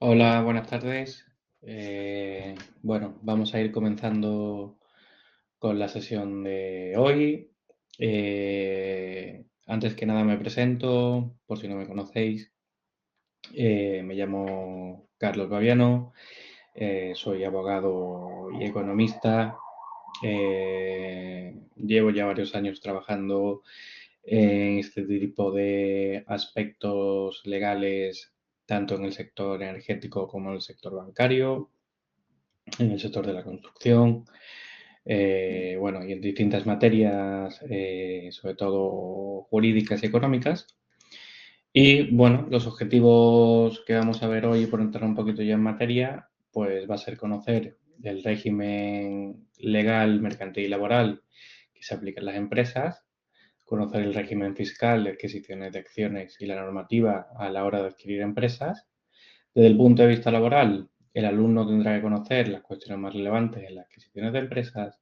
Hola, buenas tardes. Bueno, vamos a ir comenzando con la sesión de hoy. Antes que nada me presento, por si no me conocéis. Me llamo Carlos Baviano, soy abogado y economista. Llevo ya varios años trabajando en este tipo de aspectos legales, tanto en el sector energético como en el sector bancario, en el sector de la construcción, bueno, y en distintas materias, sobre todo jurídicas y económicas. Y bueno, los objetivos que vamos a ver hoy, por entrar un poquito ya en materia, pues va a ser conocer el régimen legal, mercantil y laboral que se aplica en las empresas, conocer el régimen fiscal de adquisiciones de acciones y la normativa a la hora de adquirir empresas. Desde el punto de vista laboral, el alumno tendrá que conocer las cuestiones más relevantes en las adquisiciones de empresas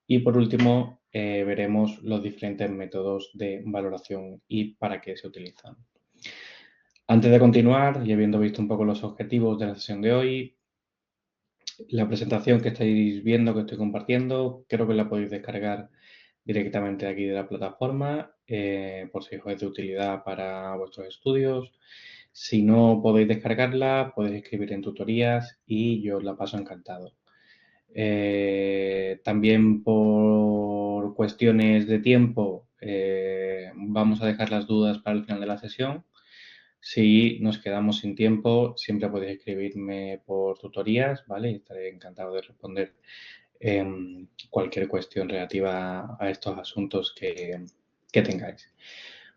y, por último, veremos los diferentes métodos de valoración y para qué se utilizan. Antes de continuar, y habiendo visto un poco los objetivos de la sesión de hoy, la presentación que estáis viendo, que estoy compartiendo, creo que la podéis descargar directamente aquí de la plataforma, por si os es de utilidad para vuestros estudios. Si no podéis descargarla, podéis escribir en tutorías y yo os la paso encantado. También por cuestiones de tiempo, vamos a dejar las dudas para el final de la sesión. Si nos quedamos sin tiempo, siempre podéis escribirme por tutorías, ¿vale? Estaré encantado de responder cualquier cuestión relativa a estos asuntos que tengáis.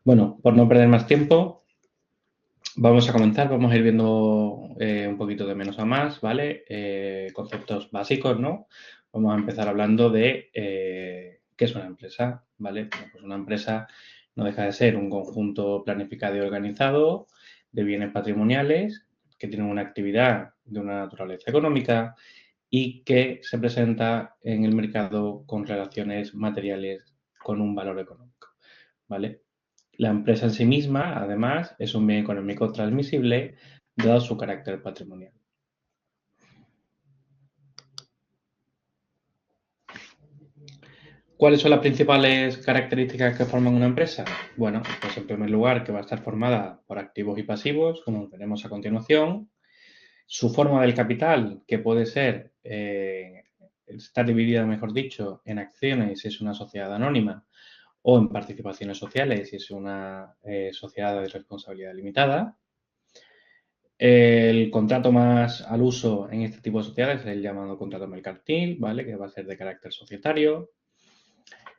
Bueno, por no perder más tiempo, vamos a comenzar. Vamos a ir viendo un poquito de menos a más, ¿vale? Conceptos básicos, ¿no? Vamos a empezar hablando de qué es una empresa, ¿vale? Bueno, pues una empresa no deja de ser un conjunto planificado y organizado de bienes patrimoniales que tienen una actividad de una naturaleza económica y que se presenta en el mercado con relaciones materiales con un valor económico, ¿vale? La empresa en sí misma, además, es un bien económico transmisible dado su carácter patrimonial. ¿Cuáles son las principales características que forman una empresa? Bueno, pues en primer lugar que va a estar formada por activos y pasivos, como veremos a continuación. Su forma del capital, que puede ser, está dividida, mejor dicho, en acciones si es una sociedad anónima o en participaciones sociales si es una sociedad de responsabilidad limitada. El contrato más al uso en este tipo de sociedades es el llamado contrato mercantil, ¿vale? Que va a ser de carácter societario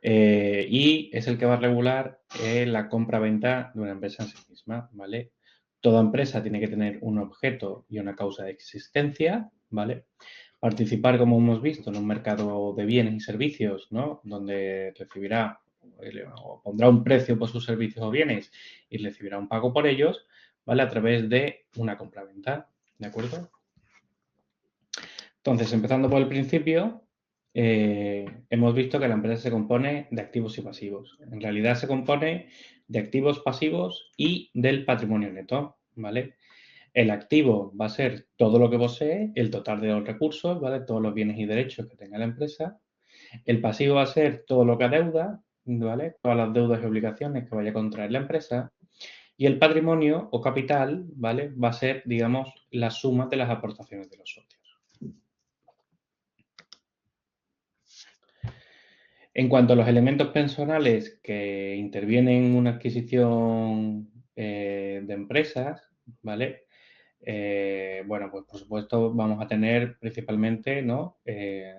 y es el que va a regular la compra-venta de una empresa en sí misma, ¿vale? Toda empresa tiene que tener un objeto y una causa de existencia, ¿vale? Participar, como hemos visto, en un mercado de bienes y servicios, ¿no? Donde recibirá o pondrá un precio por sus servicios o bienes y recibirá un pago por ellos, ¿vale? A través de una compra-venta, ¿de acuerdo? Entonces, empezando por el principio, hemos visto que la empresa se compone de activos y pasivos. En realidad se compone de activos pasivos y del patrimonio neto, ¿vale? El activo va a ser todo lo que posee, el total de los recursos, ¿vale? Todos los bienes y derechos que tenga la empresa. El pasivo va a ser todo lo que adeuda, ¿vale? Todas las deudas y obligaciones que vaya a contraer la empresa. Y el patrimonio o capital, ¿vale? Va a ser, digamos, la suma de las aportaciones de los socios. En cuanto a los elementos personales que intervienen en una adquisición de empresas, ¿vale? Bueno, pues por supuesto vamos a tener principalmente, ¿no?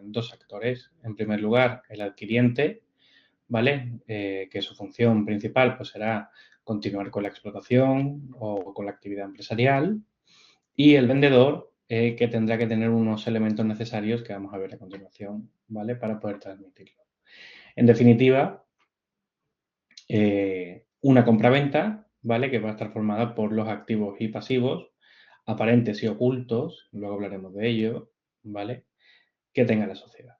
Dos actores. En primer lugar, el adquiriente, ¿vale? Que su función principal pues, será continuar con la explotación o con la actividad empresarial. Y el vendedor, que tendrá que tener unos elementos necesarios que vamos a ver a continuación, ¿vale? Para poder transmitirlo. En definitiva, una compraventa, ¿vale? Que va a estar formada por los activos y pasivos, aparentes y ocultos, luego hablaremos de ello, ¿vale? Que tenga la sociedad.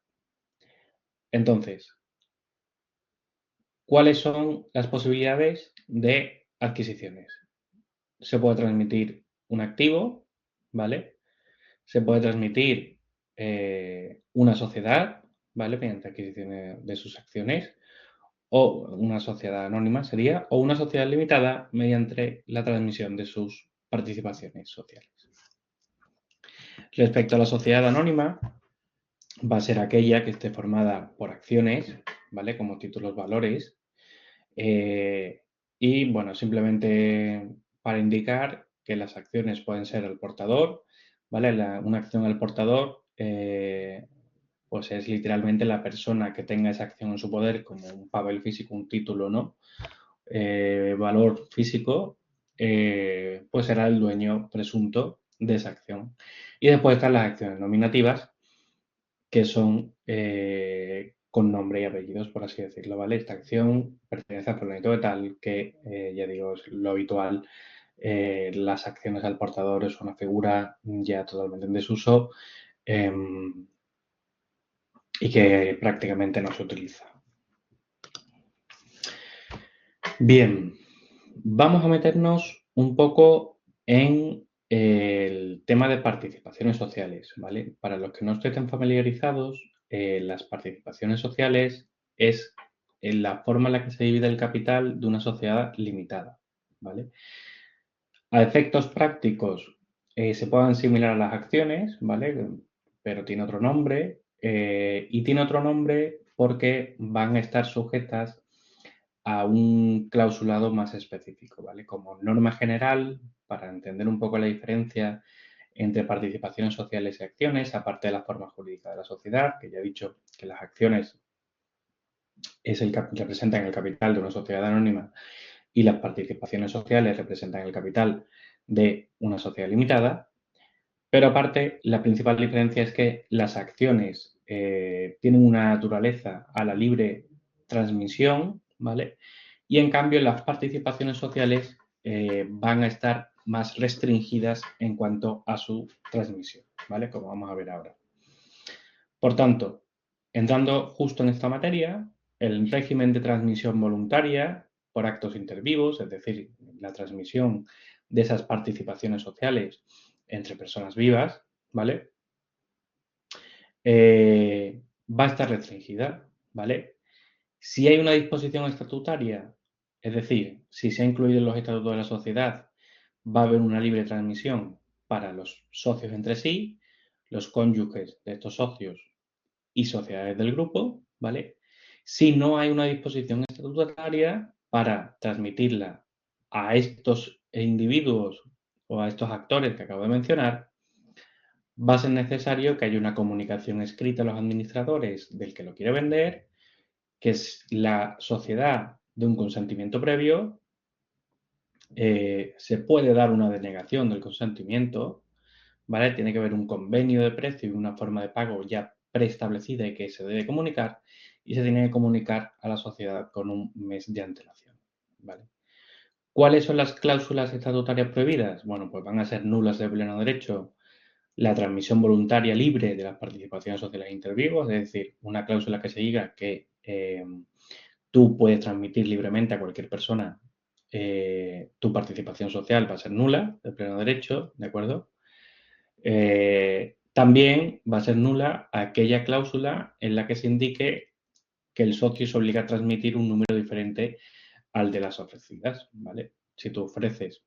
Entonces, ¿cuáles son las posibilidades de adquisiciones? Se puede transmitir un activo, ¿vale? Se puede transmitir una sociedad, ¿vale? Mediante adquisición de sus acciones, o una sociedad anónima sería, o una sociedad limitada mediante la transmisión de sus participaciones sociales. Respecto a la sociedad anónima, va a ser aquella que esté formada por acciones, ¿vale? Como títulos valores. Y bueno, simplemente para indicar que las acciones pueden ser el portador, ¿vale? Una acción al portador, pues es literalmente la persona que tenga esa acción en su poder, como un papel físico, un título, ¿no? Valor físico, pues será el dueño presunto de esa acción. Y después están las acciones nominativas, que son con nombre y apellidos, por así decirlo, ¿vale? Esta acción pertenece al fulanito de tal, que ya digo, es lo habitual. Las acciones al portador es una figura ya totalmente en desuso y que prácticamente no se utiliza. Bien, vamos a meternos un poco en el tema de participaciones sociales, ¿vale? Para los que no estén familiarizados, las participaciones sociales es la forma en la que se divide el capital de una sociedad limitada, ¿vale? A efectos prácticos, se pueden similar a las acciones, ¿vale? Pero tiene otro nombre, y tiene otro nombre porque van a estar sujetas a un clausulado más específico, ¿vale? Como norma general, para entender un poco la diferencia entre participaciones sociales y acciones, aparte de la forma jurídica de la sociedad, que ya he dicho que las acciones representan el capital de una sociedad anónima y las participaciones sociales representan el capital de una sociedad limitada, pero aparte la principal diferencia es que las acciones tienen una naturaleza a la libre transmisión, ¿vale? Y en cambio las participaciones sociales van a estar más restringidas en cuanto a su transmisión, ¿vale? Como vamos a ver ahora. Por tanto, entrando justo en esta materia, el régimen de transmisión voluntaria por actos intervivos, es decir, la transmisión de esas participaciones sociales entre personas vivas, ¿vale? Va a estar restringida, ¿vale? Si hay una disposición estatutaria, es decir, si se ha incluido en los estatutos de la sociedad, va a haber una libre transmisión para los socios entre sí, los cónyuges de estos socios y sociedades del grupo, ¿vale? Si no hay una disposición estatutaria para transmitirla a estos individuos o a estos actores que acabo de mencionar, va a ser necesario que haya una comunicación escrita a los administradores del que lo quiere vender, que es la sociedad de un consentimiento previo. Se puede dar una denegación del consentimiento, ¿vale? Tiene que haber un convenio de precio y una forma de pago ya preestablecida y que se debe comunicar, y se tiene que comunicar a la sociedad con un mes de antelación, ¿vale? ¿Cuáles son las cláusulas estatutarias prohibidas? Bueno, pues van a ser nulas de pleno derecho la transmisión voluntaria libre de las participaciones sociales inter vivos, es decir, una cláusula que se diga que tú puedes transmitir libremente a cualquier persona tu participación social va a ser nula de pleno derecho, ¿de acuerdo? También va a ser nula aquella cláusula en la que se indique que el socio se obliga a transmitir un número diferente al de las ofrecidas, ¿vale? Si tú ofreces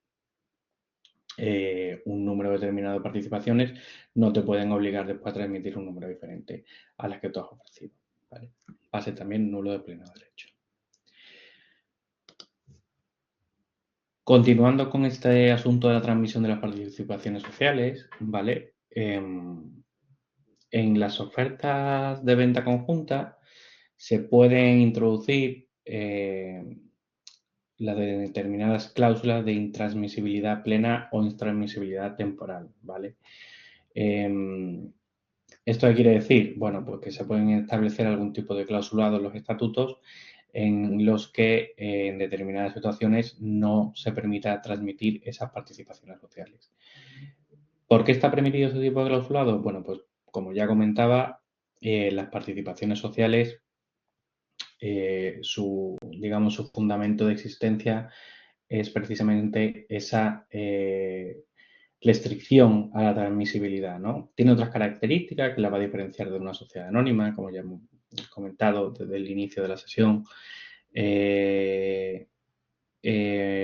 un número determinado de participaciones, no te pueden obligar después a transmitir un número diferente a las que tú has ofrecido, ¿vale? Va a ser también nulo de pleno derecho. Continuando con este asunto de la transmisión de las participaciones sociales, ¿vale? En las ofertas de venta conjunta se pueden introducir las de determinadas cláusulas de intransmisibilidad plena o intransmisibilidad temporal, ¿vale? ¿Esto qué quiere decir? Bueno, pues que se pueden establecer algún tipo de clausulado en los estatutos en los que en determinadas situaciones no se permita transmitir esas participaciones sociales. ¿Por qué está permitido este tipo de clausulado? Bueno, pues como ya comentaba, las participaciones sociales, digamos, su fundamento de existencia es precisamente esa restricción a la transmisibilidad, ¿no? Tiene otras características que la va a diferenciar de una sociedad anónima, como ya hemos comentado desde el inicio de la sesión.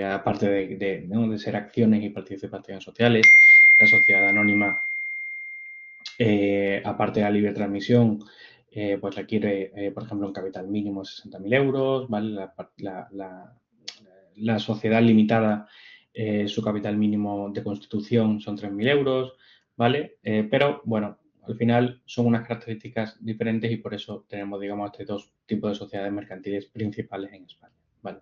Aparte ¿no? de ser acciones y participaciones sociales, la sociedad anónima, aparte de la libre transmisión, pues requiere, por ejemplo, un capital mínimo de 60.000 euros, ¿vale? La sociedad limitada, su capital mínimo de constitución son 3.000 euros, ¿vale? Pero, bueno, al final son unas características diferentes y por eso tenemos, digamos, estos dos tipos de sociedades mercantiles principales en España, ¿vale?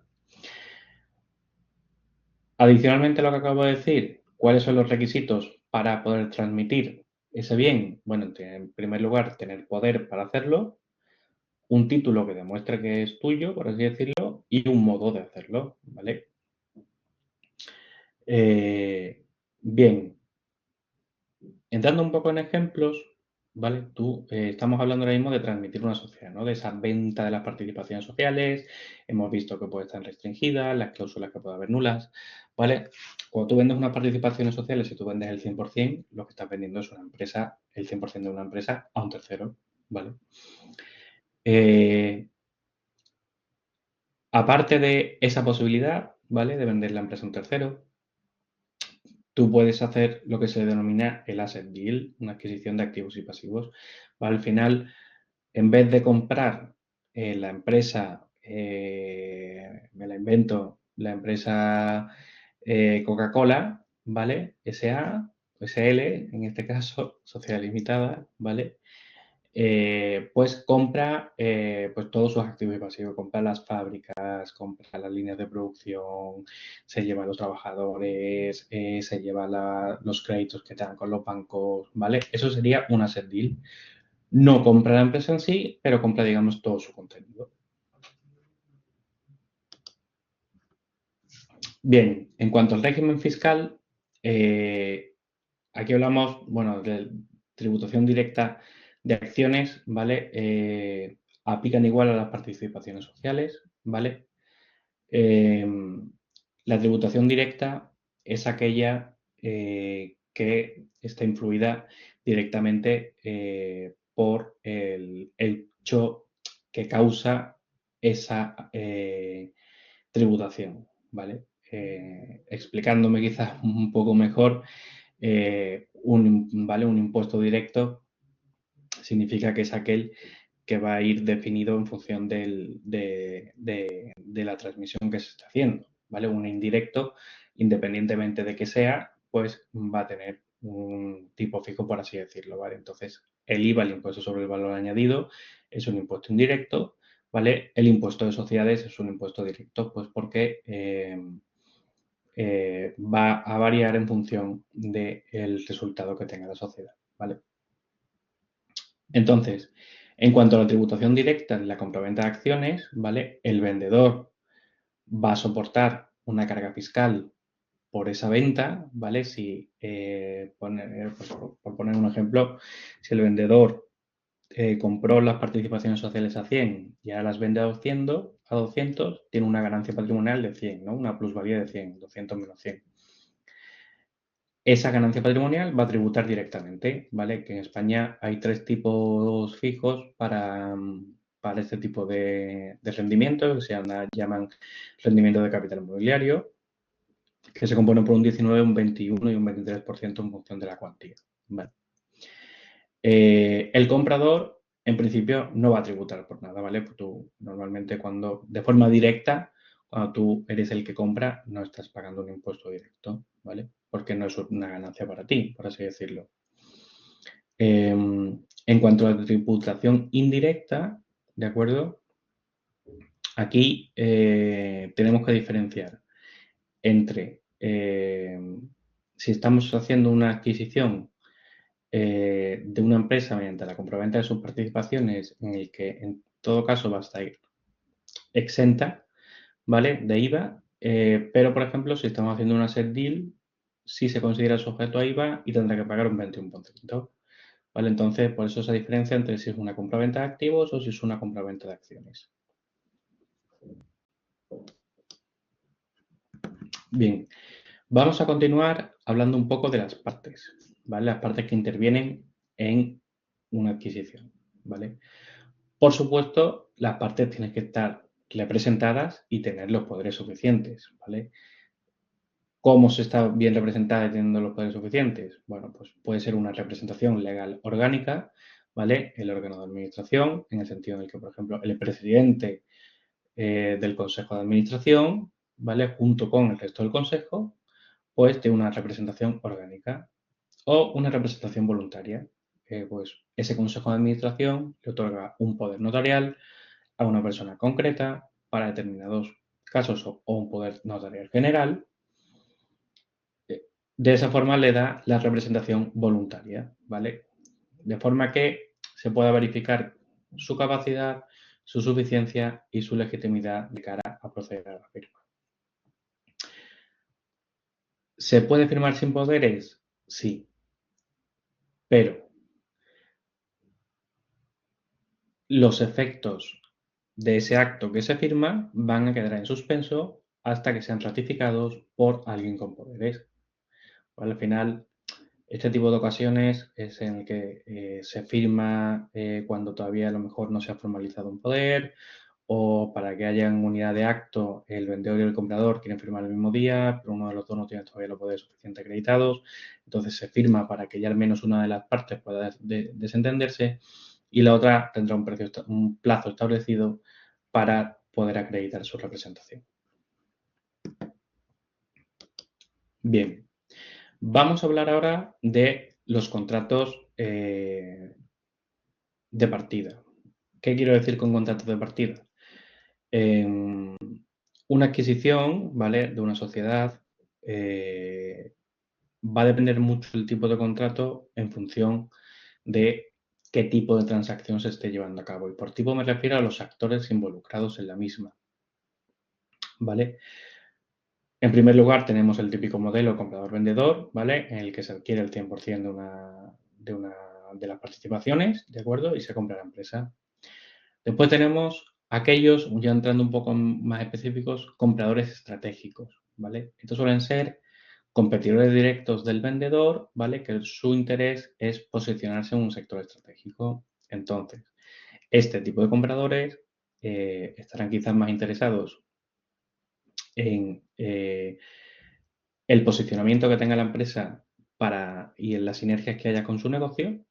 Adicionalmente a lo que acabo de decir, ¿cuáles son los requisitos para poder transmitir ese bien? Bueno, en primer lugar, tener poder para hacerlo, un título que demuestre que es tuyo, por así decirlo, y un modo de hacerlo, ¿vale? Bien, entrando un poco en ejemplos, ¿vale? Estamos hablando ahora mismo de transmitir una sociedad, ¿no? De esa venta de las participaciones sociales, hemos visto que puede estar restringida, las cláusulas que puede haber nulas, ¿vale? Cuando tú vendes unas participaciones sociales y tú vendes el 100%, lo que estás vendiendo es una empresa, el 100% de una empresa a un tercero, ¿vale? Aparte de esa posibilidad, ¿vale? De vender la empresa a un tercero, tú puedes hacer lo que se denomina el asset deal, una adquisición de activos y pasivos. Al final, en vez de comprar la empresa, me la invento, la empresa Coca-Cola, ¿vale? SA, SL, en este caso, sociedad limitada, ¿vale? Pues compra pues todos sus activos y pasivos, compra las fábricas, compra las líneas de producción, se lleva a los trabajadores, se lleva los créditos que te dan con los bancos, ¿vale? Eso sería un asset deal. No compra la empresa en sí, pero compra, digamos, todo su contenido. Bien, en cuanto al régimen fiscal, aquí hablamos, bueno, de tributación directa de acciones, ¿vale? Aplican igual a las participaciones sociales, ¿vale? La tributación directa es aquella que está influida directamente por el hecho que causa esa tributación, ¿vale? Explicándome quizás un poco mejor, ¿vale? Un impuesto directo significa que es aquel que va a ir definido en función de la transmisión que se está haciendo, ¿vale? Un indirecto, independientemente de que sea, pues va a tener un tipo fijo, por así decirlo, ¿vale? Entonces, el IVA, el impuesto sobre el valor añadido, es un impuesto indirecto, ¿vale? El impuesto de sociedades es un impuesto directo, pues porque va a variar en función del resultado que tenga la sociedad, ¿vale? Entonces, en cuanto a la tributación directa de la compraventa de acciones, ¿vale? El vendedor va a soportar una carga fiscal por esa venta, ¿vale? Si, por poner un ejemplo, si el vendedor compró las participaciones sociales a 100 y ahora las vende a 200, tiene una ganancia patrimonial de 100, ¿no? Una plusvalía de 100, 200 menos 100. Esa ganancia patrimonial va a tributar directamente, ¿vale? Que en España hay 3 tipos fijos para este tipo de rendimientos, que se llaman rendimiento de capital inmobiliario, que se compone por un 19, un 21 y un 23% en función de la cuantía, ¿vale? El comprador, en principio, no va a tributar por nada, ¿vale? Pues tú, normalmente, de forma directa, cuando tú eres el que compra, no estás pagando un impuesto directo, ¿vale? Porque no es una ganancia para ti, por así decirlo. En cuanto a la tributación indirecta, ¿de acuerdo? Aquí tenemos que diferenciar entre si estamos haciendo una adquisición de una empresa mediante la compraventa de sus participaciones, en el que en todo caso va a estar exenta, ¿vale? De IVA, pero por ejemplo, si estamos haciendo un asset deal, sí se considera sujeto a IVA y tendrá que pagar un 21%, ¿vale? Entonces, por eso esa diferencia entre si es una compraventa de activos o si es una compraventa de acciones. Bien, Vamos a continuar hablando un poco de las partes, ¿vale? Las partes que intervienen en una adquisición, ¿vale? Por supuesto, las partes tienen que estar representadas y tener los poderes suficientes, ¿vale? ¿Cómo se está bien representada y teniendo los poderes suficientes? Bueno, pues puede ser una representación legal orgánica, ¿vale? El órgano de administración, en el sentido en el que, por ejemplo, el presidente del Consejo de Administración, ¿vale? Junto con el resto del Consejo, pues de una representación orgánica o una representación voluntaria. Pues ese Consejo de Administración le otorga un poder notarial a una persona concreta para determinados casos o un poder notarial general. De esa forma le da la representación voluntaria, ¿vale? De forma que se pueda verificar su capacidad, su suficiencia y su legitimidad de cara a proceder a la firma. ¿Se puede firmar sin poderes? Sí, pero los efectos de ese acto que se firma van a quedar en suspenso hasta que sean ratificados por alguien con poderes. ¿Vale? Al final, este tipo de ocasiones es en el que se firma cuando todavía a lo mejor no se ha formalizado un poder o para que haya unidad de acto, el vendedor y el comprador quieren firmar el mismo día, pero uno de los dos no tiene todavía los poderes suficientes acreditados. Entonces se firma para que ya al menos una de las partes pueda desentenderse y la otra tendrá un plazo establecido para poder acreditar su representación. Bien, vamos a hablar ahora de los contratos de partida. ¿Qué quiero decir con contratos de partida? Una adquisición, ¿vale? De una sociedad va a depender mucho del tipo de contrato en función de qué tipo de transacción se esté llevando a cabo. Y por tipo me refiero a los actores involucrados en la misma, ¿vale? En primer lugar, tenemos el típico modelo comprador-vendedor, ¿vale? En el que se adquiere el 100% de las participaciones, ¿de acuerdo? Y se compra la empresa. Después tenemos aquellos, ya entrando un poco más específicos, compradores estratégicos, ¿vale? Estos suelen ser competidores directos del vendedor, ¿vale? Que su interés es posicionarse en un sector estratégico. Entonces, este tipo de compradores estarán quizás más interesados en el posicionamiento que tenga la empresa y en las sinergias que haya con su negocio,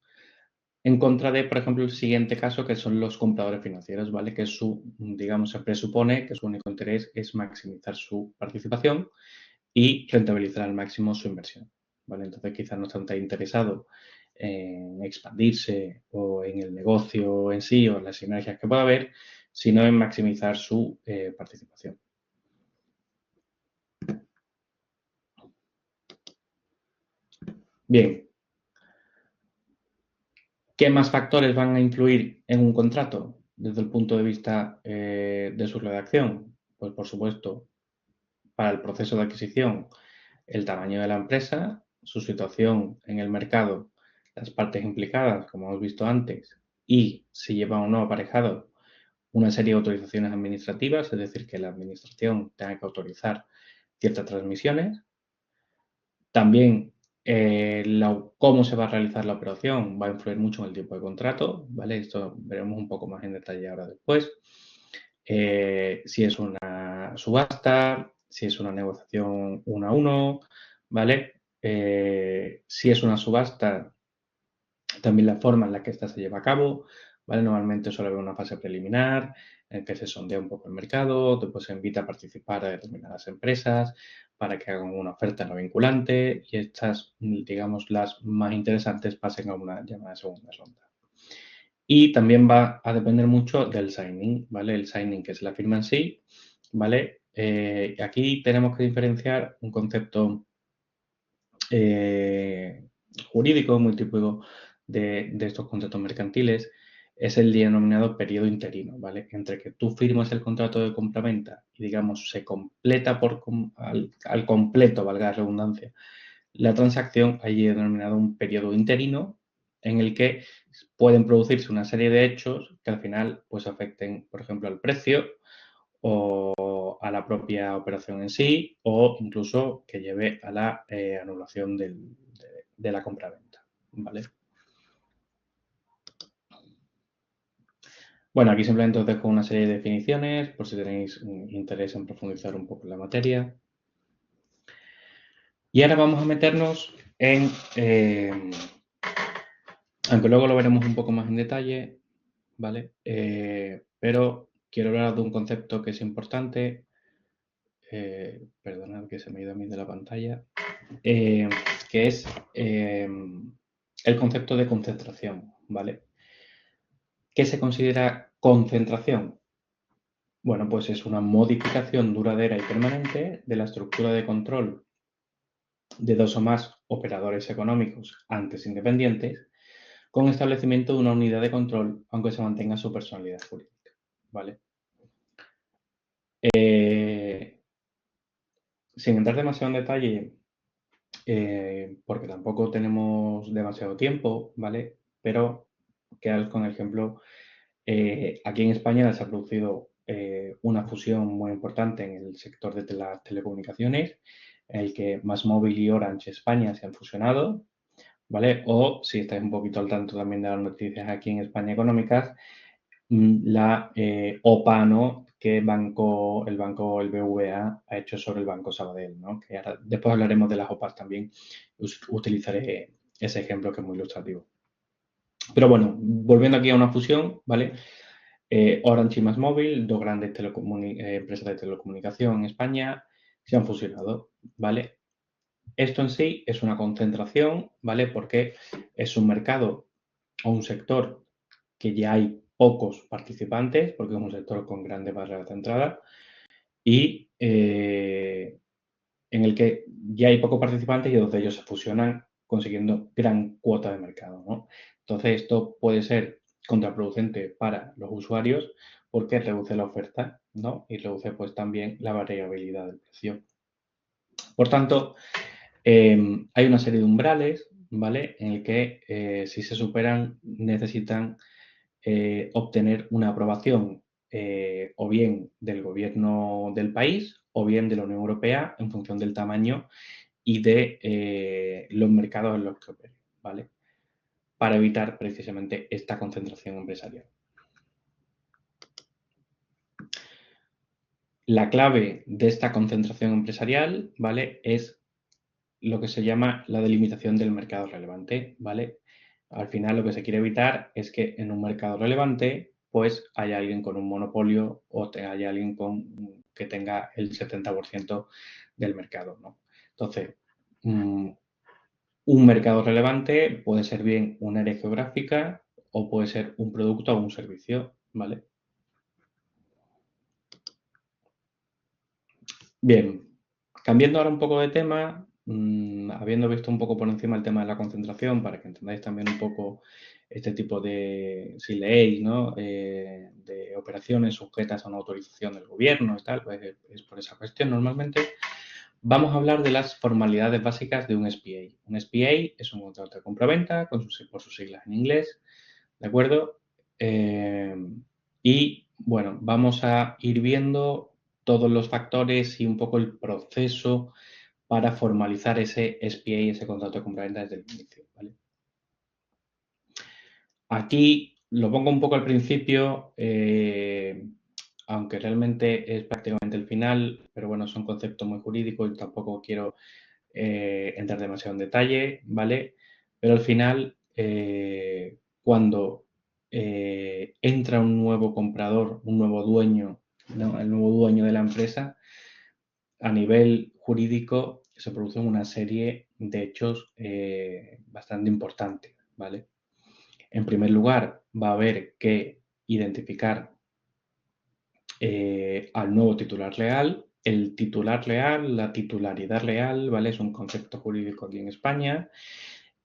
en contra de, por ejemplo, el siguiente caso, que son los compradores financieros, ¿vale? Que digamos, se presupone que su único interés es maximizar su participación y rentabilizar al máximo su inversión, ¿vale? Entonces, quizás no están tan interesados en expandirse o en el negocio en sí o en las sinergias que pueda haber, sino en maximizar su participación. Bien, ¿qué más factores van a influir en un contrato desde el punto de vista de su redacción? Pues, por supuesto, para el proceso de adquisición, el tamaño de la empresa, su situación en el mercado, las partes implicadas, como hemos visto antes, y si lleva o no aparejado una serie de autorizaciones administrativas, es decir, que la administración tenga que autorizar ciertas transmisiones. También cómo se va a realizar la operación va a influir mucho en el tipo de contrato, ¿vale? Esto veremos un poco más en detalle ahora después. Si es una subasta, si es una negociación uno a uno, ¿vale? Si es una subasta, también la forma en la que ésta se lleva a cabo, ¿vale? Normalmente suele haber una fase preliminar en que se sondea un poco el mercado, después se invita a participar a determinadas empresas para que hagan una oferta no vinculante y estas, digamos, las más interesantes pasen a una llamada segunda ronda. Y también va a depender mucho del signing, ¿vale? El signing, que es la firma en sí, ¿vale? Aquí tenemos que diferenciar un concepto jurídico muy típico de estos contratos mercantiles, es el denominado periodo interino, ¿vale? Entre que tú firmas el contrato de compraventa y, digamos, se completa al completo, valga la redundancia, la transacción, allí es denominado un periodo interino en el que pueden producirse una serie de hechos que al final pues afecten, por ejemplo, al precio o a la propia operación en sí, o incluso que lleve a la anulación de la compraventa, ¿vale? Bueno, aquí simplemente os dejo una serie de definiciones por si tenéis interés en profundizar un poco en la materia. Y ahora vamos a meternos en, aunque luego lo veremos un poco más en detalle, ¿vale? Pero quiero hablar de un concepto que es importante. Perdonad que se me ha ido a mí de la pantalla. Que es el concepto de concentración, ¿vale? ¿Qué se considera concentración? Bueno, pues es una modificación duradera y permanente de la estructura de control de dos o más operadores económicos antes independientes, con establecimiento de una unidad de control, aunque se mantenga su personalidad jurídica, ¿vale? Sin entrar demasiado en detalle, porque tampoco tenemos demasiado tiempo, ¿vale? Pero quedaros con el ejemplo. Aquí en España se ha producido una fusión muy importante en el sector de las telecomunicaciones, en el que MásMóvil y Orange España se han fusionado, ¿vale? O, si estáis un poquito al tanto también de las noticias aquí en España económicas, la OPA, ¿no? Que el banco, el BVA, ha hecho sobre el Banco Sabadell, ¿no? Que ahora, después hablaremos de las OPAs también. Utilizaré ese ejemplo que es muy ilustrativo. Pero bueno, volviendo aquí a una fusión, ¿vale? Orange y MásMóvil, dos grandes empresas de telecomunicación en España, se han fusionado, ¿vale? Esto en sí es una concentración, ¿vale? Porque es un mercado o un sector que ya hay pocos participantes, porque es un sector con grandes barreras de entrada, y en el que ya hay pocos participantes y dos de ellos se fusionan consiguiendo gran cuota de mercado, ¿no? Entonces, esto puede ser contraproducente para los usuarios porque reduce la oferta, ¿no? Y reduce pues también la variabilidad del precio. Por tanto, hay una serie de umbrales, ¿vale? En el que si se superan necesitan obtener una aprobación o bien del gobierno del país o bien de la Unión Europea en función del tamaño y de los mercados en los que opere, ¿vale? Para evitar precisamente esta concentración empresarial. La clave de esta concentración empresarial, ¿vale? Es lo que se llama la delimitación del mercado relevante, ¿vale? Al final lo que se quiere evitar es que en un mercado relevante pues haya alguien con un monopolio o haya alguien que tenga el 70% del mercado, ¿no? Entonces, un mercado relevante puede ser bien un área geográfica o puede ser un producto o un servicio, ¿vale? Bien, cambiando ahora un poco de tema, habiendo visto un poco por encima el tema de la concentración, para que entendáis también un poco este tipo de, si leéis, ¿no? De operaciones sujetas a una autorización del gobierno y tal, pues es por esa cuestión normalmente. Vamos a hablar de las formalidades básicas de un SPA. Un SPA es un contrato de compraventa, por sus siglas en inglés, ¿de acuerdo? Y bueno, vamos a ir viendo todos los factores y un poco el proceso para formalizar ese SPA, ese contrato de compraventa desde el inicio, ¿vale? Aquí lo pongo un poco al principio, aunque realmente es prácticamente el final, pero bueno, es un concepto muy jurídico y tampoco quiero entrar demasiado en detalle, ¿vale? Pero al final, cuando entra un nuevo comprador, un nuevo dueño, ¿no? El nuevo dueño de la empresa, a nivel jurídico se producen una serie de hechos bastante importantes, ¿vale? En primer lugar, va a haber que identificar al nuevo titular legal. El titular legal, la titularidad legal, ¿vale? Es un concepto jurídico aquí en España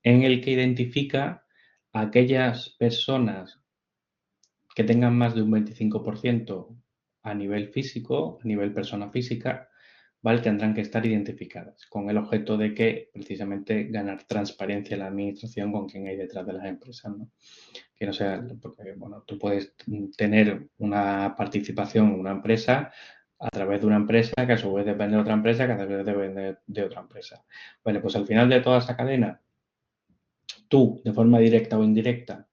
en el que identifica a aquellas personas que tengan más de un 25% a nivel físico, a nivel persona física, ¿vale? Tendrán que estar identificadas con el objeto de que precisamente ganar transparencia en la administración con quién hay detrás de las empresas, ¿no? Que no sea, porque, bueno, tú puedes tener una participación en una empresa a través de una empresa que a su vez depende de otra empresa que a su vez depende de otra empresa. Vale, pues al final de toda esa cadena, tú, de forma directa o indirecta,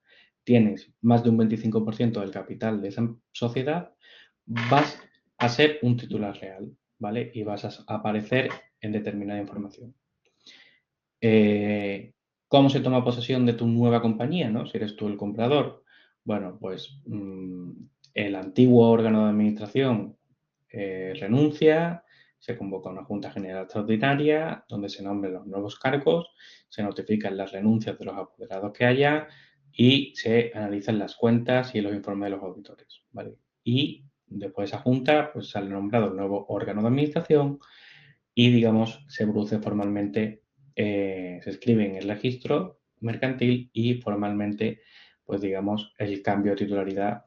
tienes más de un 25% del capital de esa sociedad, vas a ser un titular real, ¿vale? Y vas a aparecer en determinada información. ¿Cómo se toma posesión de tu nueva compañía, ¿no? Si eres tú el comprador. Bueno, pues el antiguo órgano de administración renuncia, se convoca una Junta General Extraordinaria donde se nombren los nuevos cargos, se notifican las renuncias de los apoderados que haya y se analizan las cuentas y los informes de los auditores, ¿vale? Y después de esa Junta, pues sale nombrado el nuevo órgano de administración y, digamos, se produce formalmente, se escribe en el registro mercantil y formalmente, pues digamos, el cambio de titularidad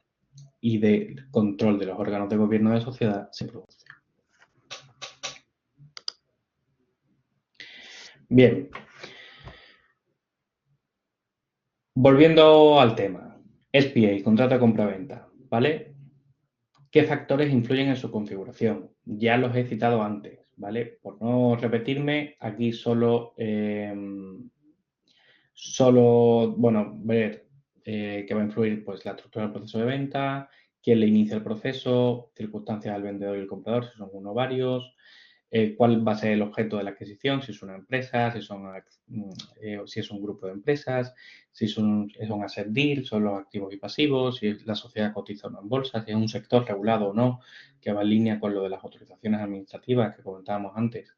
y de control de los órganos de gobierno de sociedad se produce. Bien, volviendo al tema, SPA, contrato de compraventa, ¿vale? ¿Qué factores influyen en su configuración? Ya los he citado antes, ¿vale? Por no repetirme, aquí solo bueno, ver qué va a influir pues, la estructura del proceso de venta, quién le inicia el proceso, circunstancias del vendedor y el comprador, si son uno o varios, cuál va a ser el objeto de la adquisición, si es una empresa, si es un grupo de empresas, si es un asset deal, son los activos y pasivos, si la sociedad cotiza o no en bolsa, si es un sector regulado o no, que va en línea con lo de las autorizaciones administrativas que comentábamos antes.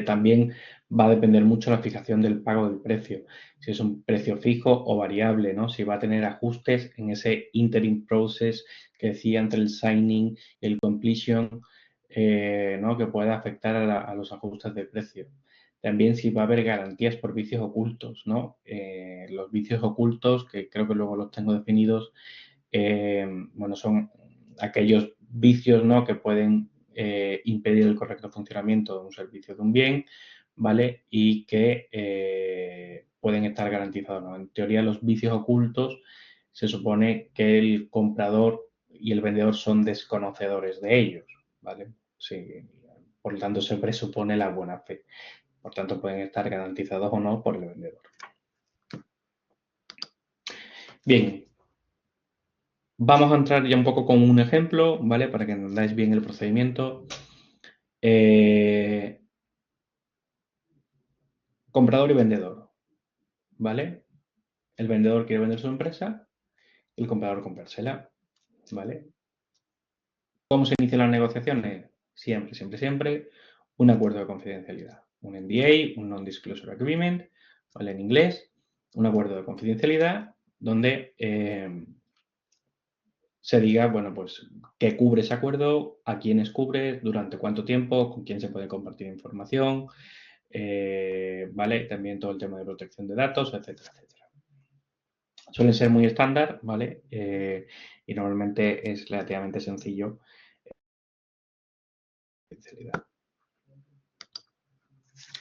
También va a depender mucho la fijación del pago del precio, si es un precio fijo o variable, ¿no? Si va a tener ajustes en ese interim process que decía entre el signing y el completion, ¿no? Que pueda afectar a los ajustes de precio. También si va a haber garantías por vicios ocultos, ¿no? Los vicios ocultos, que creo que luego los tengo definidos, bueno, son aquellos vicios, ¿no? Que pueden impedir el correcto funcionamiento de un servicio de un bien, ¿vale? Y que pueden estar garantizados, ¿no? En teoría, los vicios ocultos se supone que el comprador y el vendedor son desconocedores de ellos, ¿vale? Sí, por lo tanto, se presupone la buena fe. Por tanto, pueden estar garantizados o no por el vendedor. Bien, vamos a entrar ya un poco con un ejemplo, ¿vale? Para que entendáis bien el procedimiento. Comprador y vendedor, ¿vale? El vendedor quiere vender su empresa, el comprador comprársela, ¿vale? ¿Cómo se inician las negociaciones? Siempre, siempre, siempre un acuerdo de confidencialidad. Un NDA, un Non-Disclosure Agreement, ¿vale? En inglés, un acuerdo de confidencialidad donde se diga, bueno, pues qué cubre ese acuerdo, a quiénes cubre, durante cuánto tiempo, con quién se puede compartir información, ¿vale? También todo el tema de protección de datos, etcétera, etcétera. Suelen ser muy estándar, ¿vale? Y normalmente es relativamente sencillo.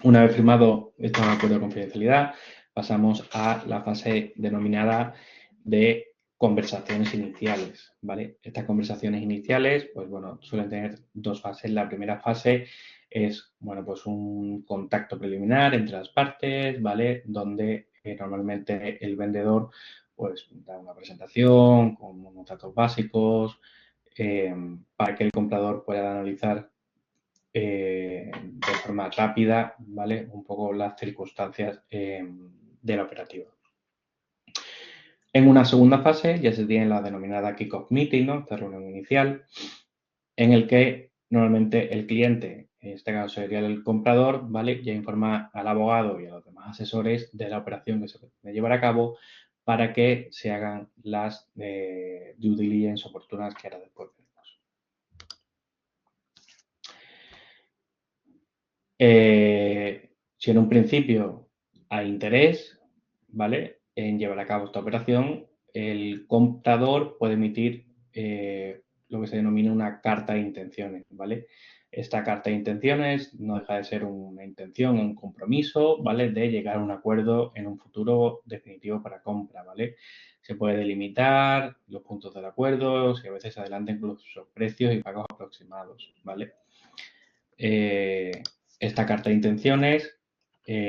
Una vez firmado este acuerdo de confidencialidad, pasamos a la fase denominada de conversaciones iniciales, ¿vale? Estas conversaciones iniciales, pues bueno, suelen tener dos fases. La primera fase es, bueno, pues un contacto preliminar entre las partes, ¿vale? Donde normalmente el vendedor, pues da una presentación con unos datos básicos para que el comprador pueda analizar de forma rápida, ¿vale? Un poco las circunstancias de la operativa. En una segunda fase ya se tiene la denominada kick-off meeting, ¿no? Esta reunión inicial, en el que normalmente el cliente, en este caso sería el comprador, ¿vale? Ya informa al abogado y a los demás asesores de la operación que se pretende llevar a cabo para que se hagan las due diligence oportunas que ahora después veremos. Si en un principio hay interés, ¿vale? En llevar a cabo esta operación, el comprador puede emitir lo que se denomina una carta de intenciones, ¿vale? Esta carta de intenciones no deja de ser una intención, un compromiso, ¿vale? De llegar a un acuerdo en un futuro definitivo para compra, ¿vale? Se puede delimitar los puntos del acuerdo, si a veces se adelantan incluso precios y pagos aproximados, ¿vale? Esta carta de intenciones,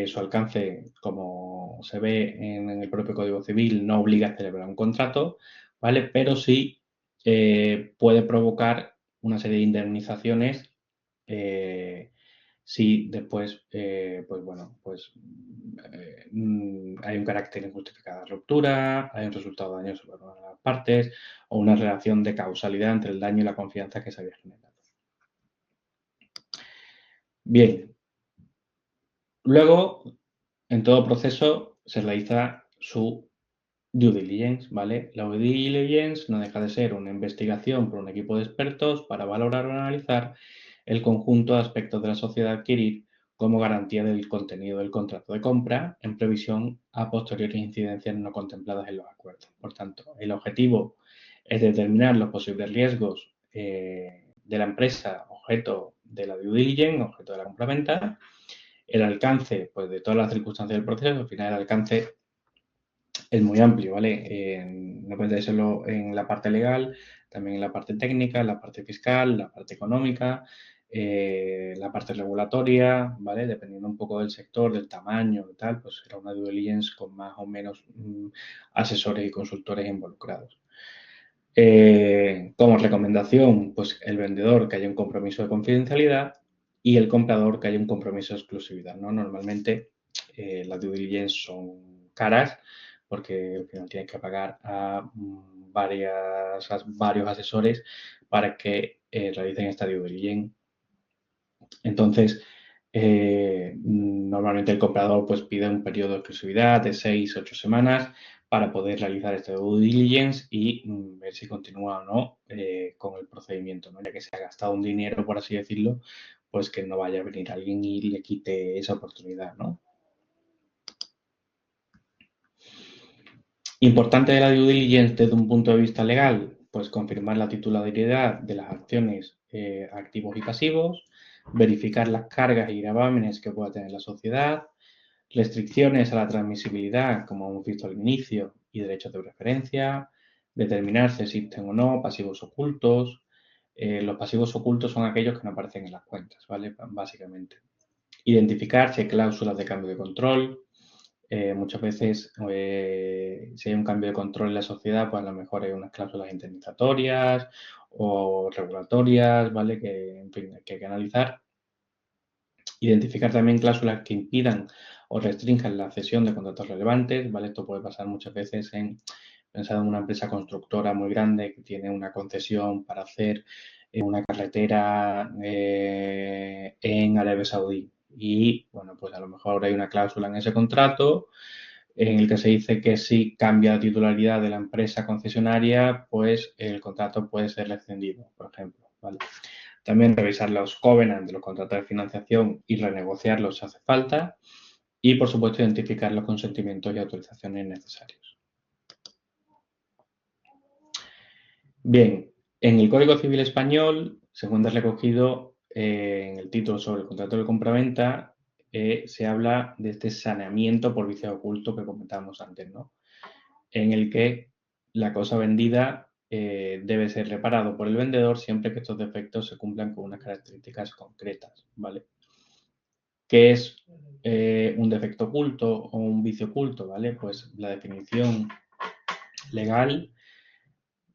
su alcance, como se ve en el propio Código Civil, no obliga a celebrar un contrato, ¿vale? Pero sí puede provocar una serie de indemnizaciones si después, pues bueno, pues hay un carácter injustificado de ruptura, hay un resultado dañoso para una de las partes o una relación de causalidad entre el daño y la confianza que se había generado. Bien, luego, en todo proceso se realiza su due diligence, ¿vale? La due diligence no deja de ser una investigación por un equipo de expertos para valorar o analizar el conjunto de aspectos de la sociedad a adquirir como garantía del contenido del contrato de compra en previsión a posteriores incidencias no contempladas en los acuerdos. Por tanto, el objetivo es determinar los posibles riesgos de la empresa objeto de la due diligence, objeto de la compraventa, el alcance pues, de todas las circunstancias del proceso. Al final el alcance es muy amplio, ¿vale? No puede serlo en la parte legal, también en la parte técnica, en la parte fiscal, la parte económica, la parte regulatoria, ¿vale? Dependiendo un poco del sector, del tamaño y tal, pues será una due diligence con más o menos asesores y consultores involucrados. Como recomendación, pues el vendedor que haya un compromiso de confidencialidad y el comprador que haya un compromiso de exclusividad, ¿no? Normalmente las due diligence son caras porque al final tienes que pagar a varios asesores para que realicen esta due diligence. Entonces, normalmente el comprador pues, pide un periodo de exclusividad de 6-8 semanas para poder realizar este due diligence y ver si continúa o no con el procedimiento, ¿no? Ya que se ha gastado un dinero, por así decirlo, pues que no vaya a venir alguien y le quite esa oportunidad, ¿no? Importante de la due diligence desde un punto de vista legal, pues confirmar la titularidad de las acciones activos y pasivos, verificar las cargas y gravámenes que pueda tener la sociedad, restricciones a la transmisibilidad, como hemos visto al inicio, y derechos de preferencia, determinar si existen o no pasivos ocultos. Los pasivos ocultos son aquellos que no aparecen en las cuentas, ¿vale? Básicamente. Identificar si hay cláusulas de cambio de control. Muchas veces, si hay un cambio de control en la sociedad, pues a lo mejor hay unas cláusulas indemnizatorias o regulatorias, ¿vale? Que, en fin, que hay que analizar. Identificar también cláusulas que impidan o restrinjan la cesión de contratos relevantes, ¿vale? Esto puede pasar muchas veces pensado en una empresa constructora muy grande que tiene una concesión para hacer una carretera en Arabia Saudí. Y, bueno, pues a lo mejor hay una cláusula en ese contrato en el que se dice que si cambia la titularidad de la empresa concesionaria, pues el contrato puede ser rescindido, por ejemplo, ¿vale? También revisar los covenants de los contratos de financiación y renegociarlos si hace falta. Y, por supuesto, identificar los consentimientos y autorizaciones necesarios. Bien, en el Código Civil Español se encuentra recogido en el título sobre el contrato de compraventa, se habla de este saneamiento por vicio oculto que comentábamos antes, ¿no? En el que la cosa vendida debe ser reparado por el vendedor siempre que estos defectos se cumplan con unas características concretas, ¿vale? ¿Qué es un defecto oculto o un vicio oculto? ¿Vale? Pues la definición legal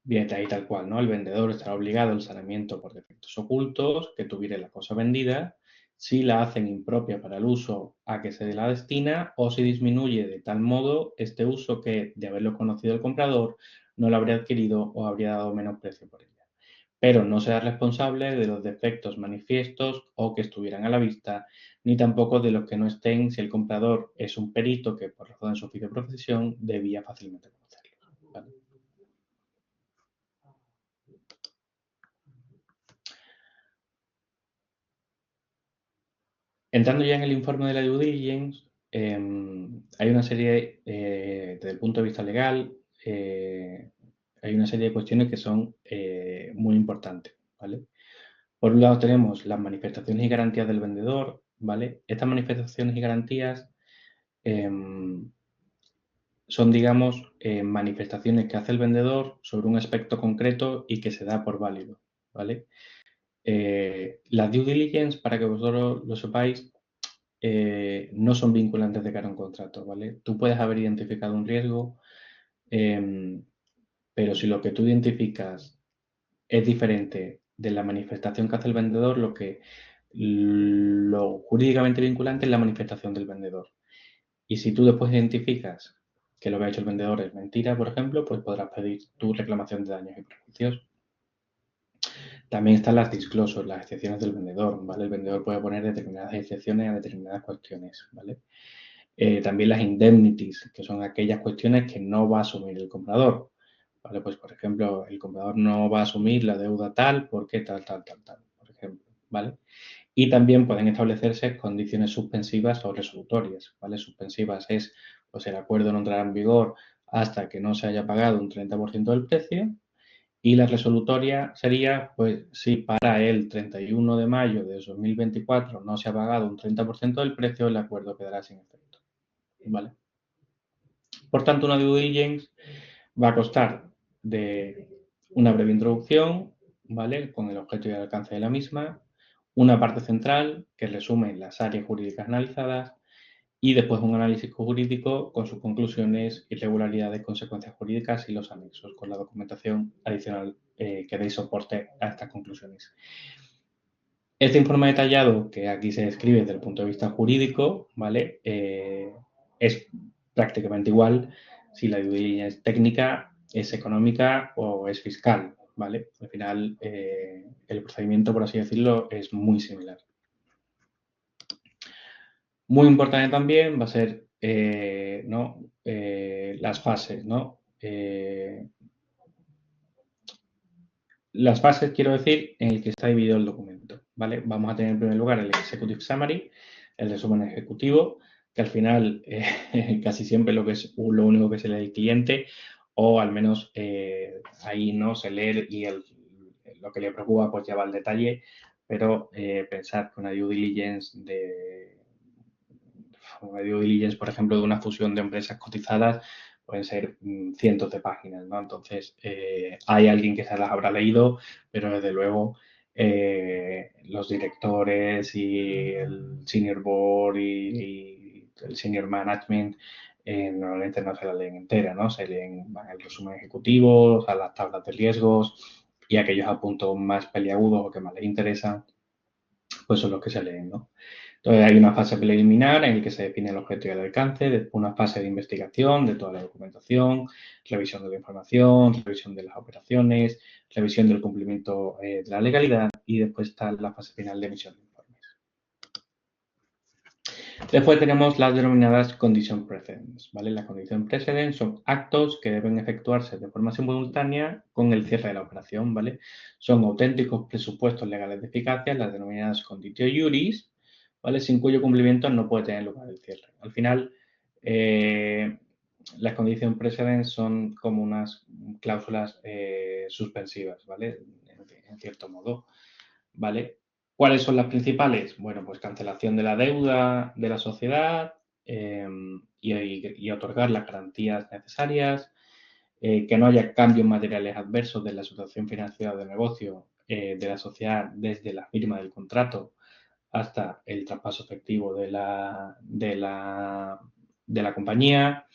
viene ahí tal cual, ¿no? El vendedor estará obligado al saneamiento por defectos ocultos que tuviera la cosa vendida si la hacen impropia para el uso a que se la destina o si disminuye de tal modo este uso que, de haberlo conocido el comprador, no lo habría adquirido o habría dado menos precio por ella. Pero no será responsable de los defectos manifiestos o que estuvieran a la vista, ni tampoco de los que no estén si el comprador es un perito que, por razón de su oficio de profesión, debía fácilmente conocerlos, ¿vale? Entrando ya en el informe de la due diligence, hay una serie, desde el punto de vista legal, hay una serie de cuestiones que son muy importantes, ¿vale? Por un lado tenemos las manifestaciones y garantías del vendedor, ¿vale? Estas manifestaciones y garantías son, digamos, manifestaciones que hace el vendedor sobre un aspecto concreto y que se da por válido, ¿vale? Las due diligence, para que vosotros lo sepáis, no son vinculantes de cara a un contrato, ¿vale? Tú puedes haber identificado un riesgo, pero si lo que tú identificas es diferente de la manifestación que hace el vendedor, lo jurídicamente vinculante es la manifestación del vendedor. Y si tú después identificas que lo que ha hecho el vendedor es mentira, por ejemplo, pues podrás pedir tu reclamación de daños y perjuicios. También están las disclosures, las excepciones del vendedor, ¿vale? El vendedor puede poner determinadas excepciones a determinadas cuestiones, ¿vale? También las indemnities, que son aquellas cuestiones que no va a asumir el comprador, ¿vale? Pues, por ejemplo, el comprador no va a asumir la deuda tal porque tal, por ejemplo, ¿vale? Y también pueden establecerse condiciones suspensivas o resolutorias, ¿vale? Suspensivas es, pues el acuerdo no entrará en vigor hasta que no se haya pagado un 30% del precio, y la resolutoria sería, pues, si para el 31 de mayo de 2024 no se ha pagado un 30% del precio, el acuerdo quedará sin efecto, ¿vale? Por tanto, una due diligence va a constar de una breve introducción, ¿vale? Con el objeto y el alcance de la misma, una parte central que resume las áreas jurídicas analizadas y después un análisis jurídico con sus conclusiones, irregularidades, consecuencias jurídicas y los anexos con la documentación adicional que dé soporte a estas conclusiones. Este informe detallado que aquí se describe desde el punto de vista jurídico, ¿vale? Es prácticamente igual si la due diligence es técnica, es económica o es fiscal, ¿vale? Al final, el procedimiento, por así decirlo, es muy similar. Muy importante también va a ser ¿no? Las fases, ¿no? Las fases, quiero decir, en el que está dividido el documento, ¿vale? Vamos a tener en primer lugar el Executive Summary, el resumen ejecutivo, que al final casi siempre lo único que se lee el cliente, o al menos ahí no se lee y lo que le preocupa pues ya va al detalle, pero pensar que una due diligence, por ejemplo, de una fusión de empresas cotizadas, pueden ser cientos de páginas, ¿no? Entonces, hay alguien que se las habrá leído, pero desde luego los directores y el senior board y el senior management normalmente no se la leen entera, ¿no? Se leen el resumen ejecutivo, a las tablas de riesgos y aquellos apuntos más peliagudos o que más les interesan, pues son los que se leen, ¿no? Entonces hay una fase preliminar en la que se define el objeto y el alcance, después una fase de investigación de toda la documentación, revisión de la información, revisión de las operaciones, revisión del cumplimiento de la legalidad y después está la fase final de emisión de informes. Después tenemos las denominadas condition precedents, ¿vale? Las condition precedents son actos que deben efectuarse de forma simultánea con el cierre de la operación, ¿vale? Son auténticos presupuestos legales de eficacia, las denominadas conditio iuris, ¿vale? Sin cuyo cumplimiento no puede tener lugar el cierre. Al final, las condition precedents son como unas cláusulas suspensivas, ¿vale? En cierto modo, ¿vale? ¿Cuáles son las principales? Bueno, pues cancelación de la deuda de la sociedad y otorgar las garantías necesarias, que no haya cambios materiales adversos de la situación financiera del negocio de la sociedad desde la firma del contrato hasta el traspaso efectivo de la compañía,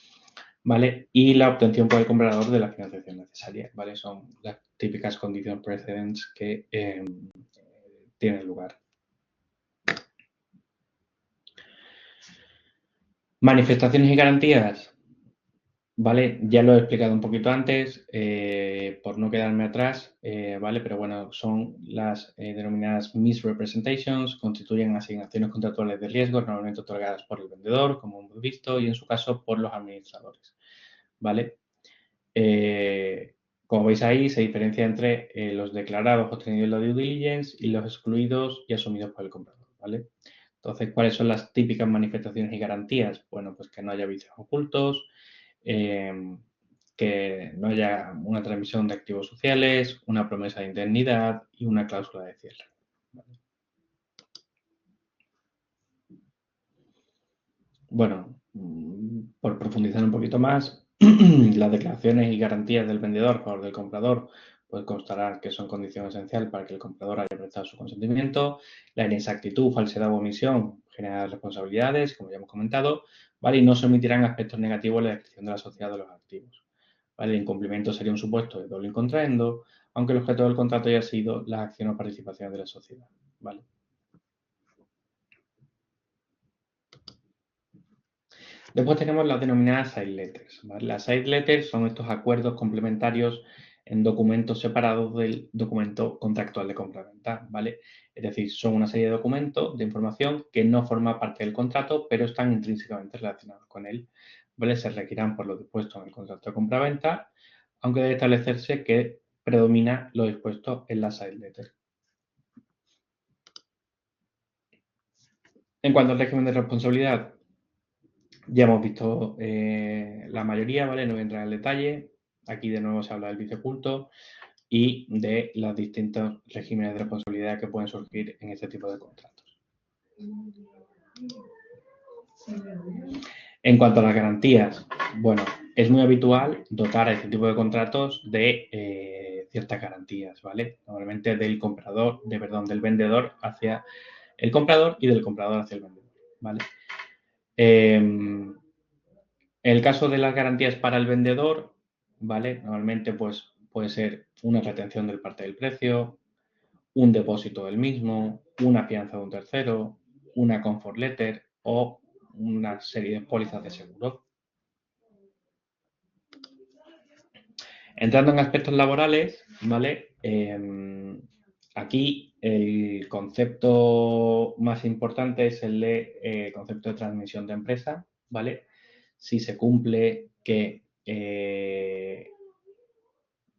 ¿vale? Y la obtención por el comprador de la financiación necesaria, ¿vale? Son las típicas condiciones precedentes que tienen lugar. Manifestaciones y garantías, ¿vale? Ya lo he explicado un poquito antes, por no quedarme atrás, ¿vale? Pero bueno, son las denominadas misrepresentations, constituyen asignaciones contractuales de riesgo normalmente otorgadas por el vendedor, como hemos visto, y en su caso por los administradores, ¿vale? Como veis ahí, se diferencia entre los declarados obtenidos en la due diligence y los excluidos y asumidos por el comprador, ¿vale? Entonces, ¿cuáles son las típicas manifestaciones y garantías? Bueno, pues que no haya vicios ocultos, que no haya una transmisión de activos sociales, una promesa de indemnidad y una cláusula de cierre. Bueno, por profundizar un poquito más, las declaraciones y garantías del vendedor a favor del comprador pues constarán que son condición esencial para que el comprador haya prestado su consentimiento. La inexactitud, falsedad o omisión generan responsabilidades, como ya hemos comentado, ¿vale? Y no se omitirán aspectos negativos en la descripción de la sociedad de los activos. ¿Vale? El incumplimiento sería un supuesto de doble incontraendo, aunque el objeto del contrato haya sido la acción o participación de la sociedad. ¿Vale? Después tenemos las denominadas side letters, ¿vale? Las side letters son estos acuerdos complementarios en documentos separados del documento contractual de compraventa, ¿vale? Es decir, son una serie de documentos de información que no forman parte del contrato, pero están intrínsecamente relacionados con él, ¿vale? Se requerirán por lo dispuesto en el contrato de compraventa, aunque debe establecerse que predomina lo dispuesto en la side letter. En cuanto al régimen de responsabilidad, ya hemos visto la mayoría, ¿vale? No voy a entrar en el detalle. Aquí de nuevo se habla del vicio oculto y de los distintos regímenes de responsabilidad que pueden surgir en este tipo de contratos. En cuanto a las garantías, bueno, es muy habitual dotar a este tipo de contratos de ciertas garantías, ¿vale? Normalmente del comprador, del vendedor hacia el comprador y del comprador hacia el vendedor, ¿vale? En el caso de las garantías para el vendedor, ¿vale? Normalmente pues puede ser una retención del parte del precio, un depósito del mismo, una fianza de un tercero, una comfort letter o una serie de pólizas de seguro. Entrando en aspectos laborales, ¿vale? Aquí el concepto más importante es el de concepto de transmisión de empresa, ¿vale? Si se cumple que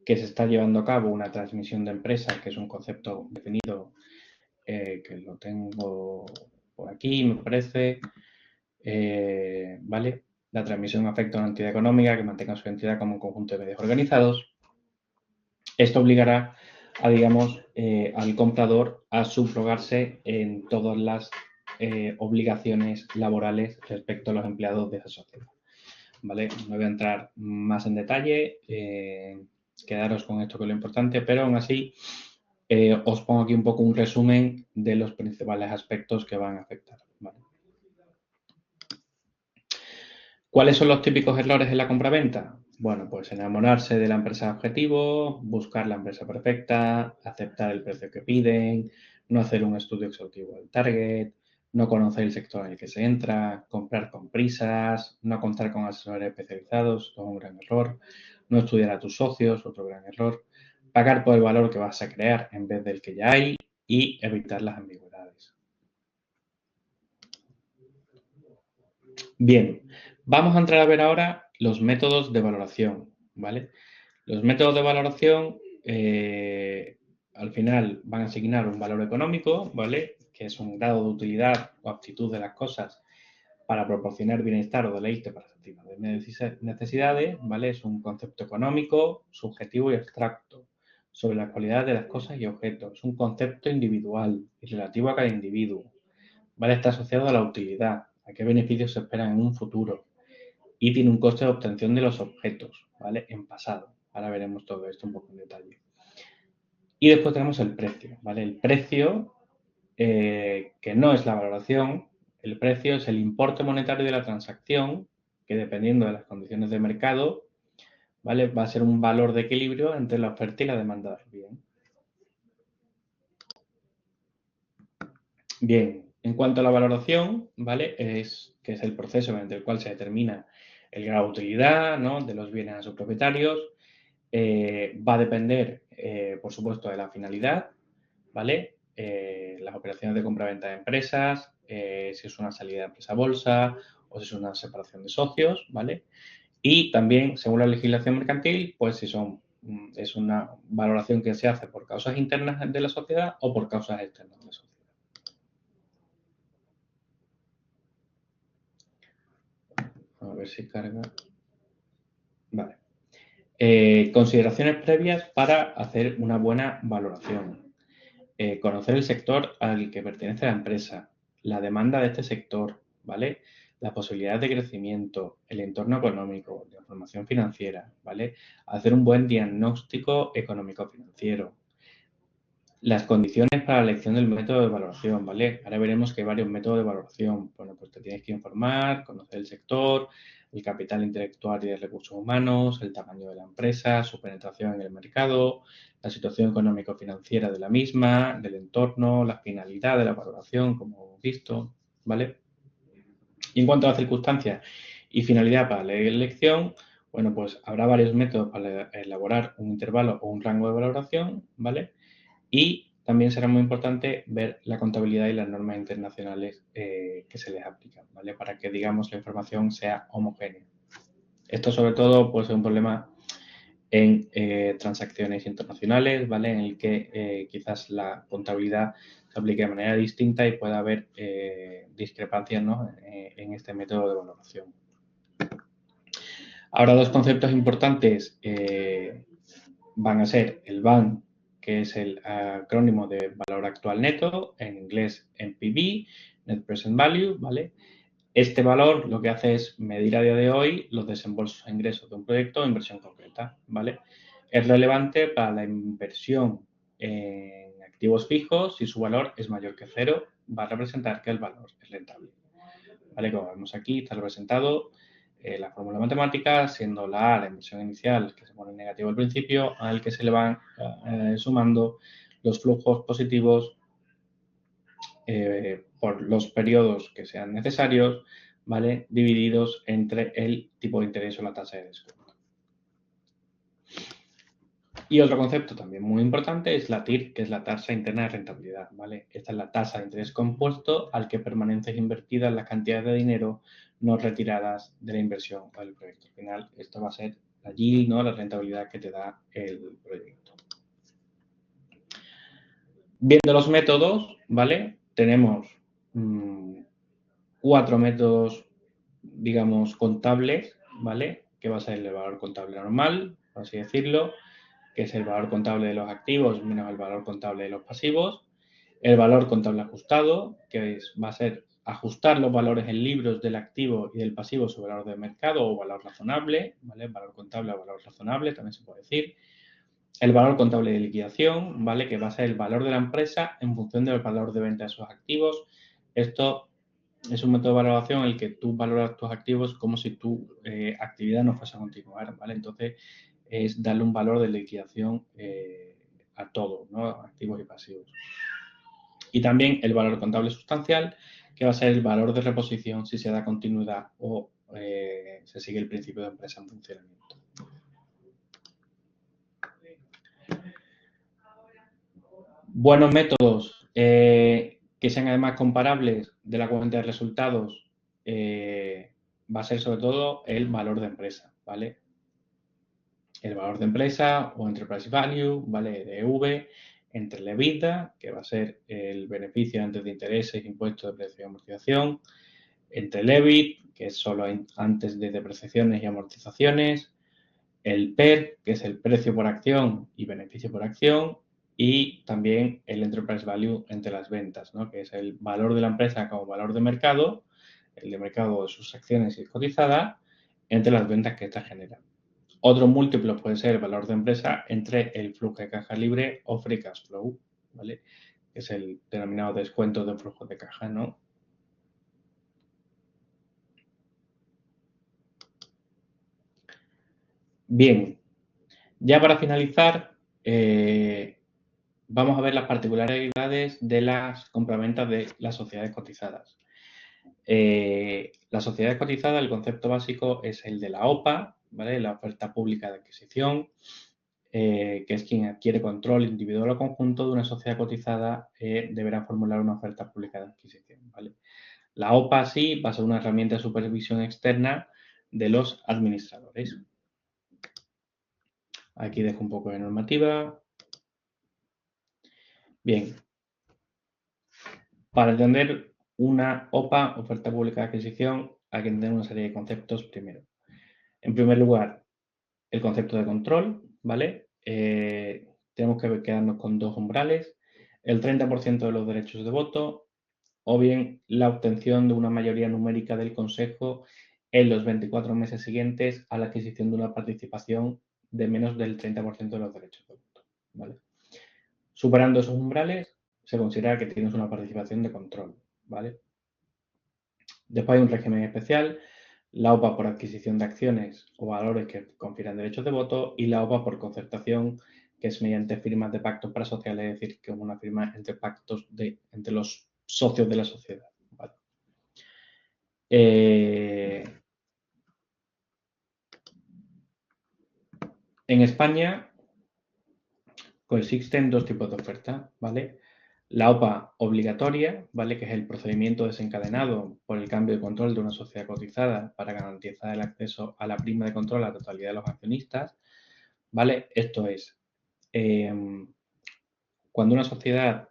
se está llevando a cabo una transmisión de empresa, que es un concepto definido, que lo tengo por aquí, me parece, ¿vale? La transmisión afecta a una entidad económica que mantenga su entidad como un conjunto de medios organizados. Esto obligará a, digamos, al comprador a subrogarse en todas las obligaciones laborales respecto a los empleados de esa sociedad. ¿Vale? No voy a entrar más en detalle, quedaros con esto que es lo importante, pero aún así os pongo aquí un poco un resumen de los principales aspectos que van a afectar. ¿Vale? ¿Cuáles son los típicos errores en la compraventa? Bueno, pues enamorarse de la empresa objetivo, buscar la empresa perfecta, aceptar el precio que piden, no hacer un estudio exhaustivo del target, no conocer el sector en el que se entra, comprar con prisas, no contar con asesores especializados, todo un gran error, no estudiar a tus socios, otro gran error, pagar por el valor que vas a crear en vez del que ya hay y evitar las ambigüedades. Bien, vamos a entrar a ver ahora los métodos de valoración, ¿vale? Los métodos de valoración al final van a asignar un valor económico, ¿vale? Que es un grado de utilidad o aptitud de las cosas para proporcionar bienestar o deleite para satisfacer necesidades, ¿vale? Es un concepto económico, subjetivo y abstracto sobre la cualidad de las cosas y objetos. Es un concepto individual y relativo a cada individuo, ¿vale? Está asociado a la utilidad, a qué beneficios se esperan en un futuro y tiene un coste de obtención de los objetos, ¿vale? En pasado. Ahora veremos todo esto un poco en detalle. Y después tenemos el precio, ¿vale? El precio, que no es la valoración, el precio es el importe monetario de la transacción, que dependiendo de las condiciones de mercado, ¿vale? Va a ser un valor de equilibrio entre la oferta y la demanda del bien. Bien, en cuanto a la valoración, ¿vale? Que es el proceso mediante el cual se determina el grado de utilidad, ¿no? De los bienes a sus propietarios. Va a depender, por supuesto, de la finalidad, ¿vale? Las operaciones de compra-venta de empresas, si es una salida de empresa a bolsa o si es una separación de socios, ¿vale? Y también, según la legislación mercantil, pues si es una valoración que se hace por causas internas de la sociedad o por causas externas de la sociedad. A ver si carga. Vale. Consideraciones previas para hacer una buena valoración. Conocer el sector al que pertenece la empresa, la demanda de este sector, ¿vale? la posibilidad de crecimiento, el entorno económico, la información financiera, ¿vale? Hacer un buen diagnóstico económico-financiero, las condiciones para la elección del método de valoración, ¿vale? Ahora veremos que hay varios métodos de valoración. Bueno, pues te tienes que informar, conocer el sector, el capital intelectual y de recursos humanos, el tamaño de la empresa, su penetración en el mercado, la situación económico-financiera de la misma, del entorno, la finalidad de la valoración, como hemos visto, ¿vale? Y en cuanto a las circunstancias y finalidad para la elección, bueno, pues habrá varios métodos para elaborar un intervalo o un rango de valoración, ¿vale? Y también será muy importante ver la contabilidad y las normas internacionales que se les aplican, ¿vale? Para que, digamos, la información sea homogénea. Esto, sobre todo, puede ser un problema en transacciones internacionales, ¿vale? En el que quizás la contabilidad se aplique de manera distinta y pueda haber discrepancias, ¿no? En este método de valoración. Ahora, dos conceptos importantes van a ser el VAN, que es el acrónimo de valor actual neto, en inglés NPV, Net Present Value, ¿vale? Este valor lo que hace es medir a día de hoy los desembolsos e ingresos de un proyecto o inversión concreta, ¿vale? Es relevante para la inversión en activos fijos si su valor es mayor que cero, va a representar que el valor es rentable, ¿vale? Como vemos aquí, está representado la fórmula matemática, siendo la A la inversión inicial, que se pone en negativo al principio, al que se le van sumando los flujos positivos por los periodos que sean necesarios, ¿vale? Divididos entre el tipo de interés o la tasa de descuento. Y otro concepto también muy importante es la TIR, que es la tasa interna de rentabilidad, ¿vale? Esta es la tasa de interés compuesto al que permanecen invertidas las cantidades de dinero no retiradas de la inversión o del proyecto. Al final, esto va a ser la yield, ¿no? La rentabilidad que te da el proyecto. Viendo los métodos, ¿vale? Tenemos 4 métodos, digamos, contables, ¿vale? Que va a ser el valor contable normal, por así decirlo, que es el valor contable de los activos menos el valor contable de los pasivos, el valor contable ajustado, que va a ser ajustar los valores en libros del activo y del pasivo sobre el valor de mercado o valor razonable, ¿vale? Valor contable o valor razonable, también se puede decir. El valor contable de liquidación, ¿vale? Que va a ser el valor de la empresa en función del valor de venta de sus activos. Esto es un método de valoración en el que tú valoras tus activos como si tu actividad no fuese a continuar, ¿vale? Entonces, es darle un valor de liquidación a todo, ¿no? Activos y pasivos. Y también el valor contable sustancial, que va a ser el valor de reposición si se da continuidad o se sigue el principio de empresa en funcionamiento. Buenos métodos que sean además comparables de la cuenta de resultados va a ser sobre todo el valor de empresa, ¿vale? El valor de empresa o Enterprise Value, ¿vale? De EV, entre el EBITDA, que va a ser el beneficio antes de intereses, impuestos, depreciación y amortización, entre el EBIT, que es solo antes de depreciaciones y amortizaciones, el PER, que es el precio por acción y beneficio por acción, y también el Enterprise Value entre las ventas, ¿no? Que es el valor de la empresa como valor de mercado, el de mercado de sus acciones y cotizada, entre las ventas que ésta genera. Otro múltiplo puede ser el valor de empresa entre el flujo de caja libre o free cash flow, ¿vale? Que es el denominado descuento de flujo de caja, ¿no? Bien, ya para finalizar, vamos a ver las particularidades de las compraventas de las sociedades cotizadas. Las sociedades cotizadas, el concepto básico es el de la OPA, ¿vale? La oferta pública de adquisición, que es quien adquiere control individual o conjunto de una sociedad cotizada, deberá formular una oferta pública de adquisición, ¿vale? La OPA sí va a ser una herramienta de supervisión externa de los administradores. Aquí dejo un poco de normativa. Bien, para entender una OPA, oferta pública de adquisición, hay que entender una serie de conceptos primero. En primer lugar, el concepto de control, ¿vale? Tenemos que quedarnos con dos umbrales, el 30% de los derechos de voto o bien la obtención de una mayoría numérica del Consejo en los 24 meses siguientes a la adquisición de una participación de menos del 30% de los derechos de voto, ¿vale? Superando esos umbrales, se considera que tienes una participación de control, ¿vale? Después hay un régimen especial, la OPA por adquisición de acciones o valores que confieran derechos de voto y la OPA por concertación, que es mediante firmas de pactos parasociales, es decir, que es una firma entre pactos entre los socios de la sociedad, ¿vale? En España coexisten dos tipos de oferta, ¿vale? La OPA obligatoria, ¿vale? Que es el procedimiento desencadenado por el cambio de control de una sociedad cotizada para garantizar el acceso a la prima de control a la totalidad de los accionistas, ¿vale? Esto es, cuando una sociedad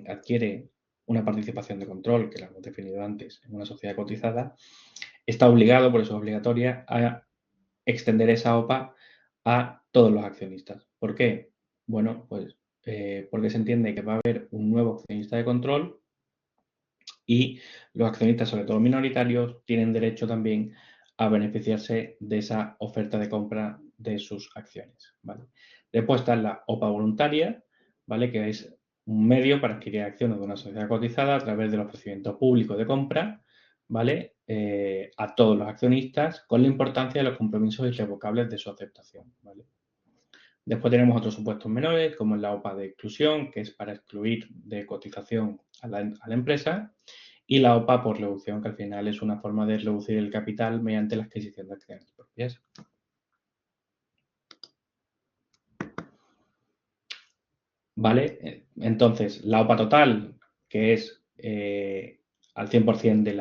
adquiere una participación de control, que la hemos definido antes, en una sociedad cotizada, está obligado, por eso es obligatoria, a extender esa OPA a todos los accionistas. ¿Por qué? Bueno, pues porque se entiende que va a haber un nuevo accionista de control y los accionistas, sobre todo minoritarios, tienen derecho también a beneficiarse de esa oferta de compra de sus acciones, ¿vale? Después está la OPA voluntaria, ¿vale? Que es un medio para adquirir acciones de una sociedad cotizada a través del ofrecimiento público de compra, ¿vale? A todos los accionistas con la importancia de los compromisos irrevocables de su aceptación, ¿vale? Después tenemos otros supuestos menores, como la OPA de exclusión, que es para excluir de cotización a la empresa, y la OPA por reducción, que al final es una forma de reducir el capital mediante la adquisición de acciones propias. ¿Vale? Entonces, la OPA total, que es al 100% de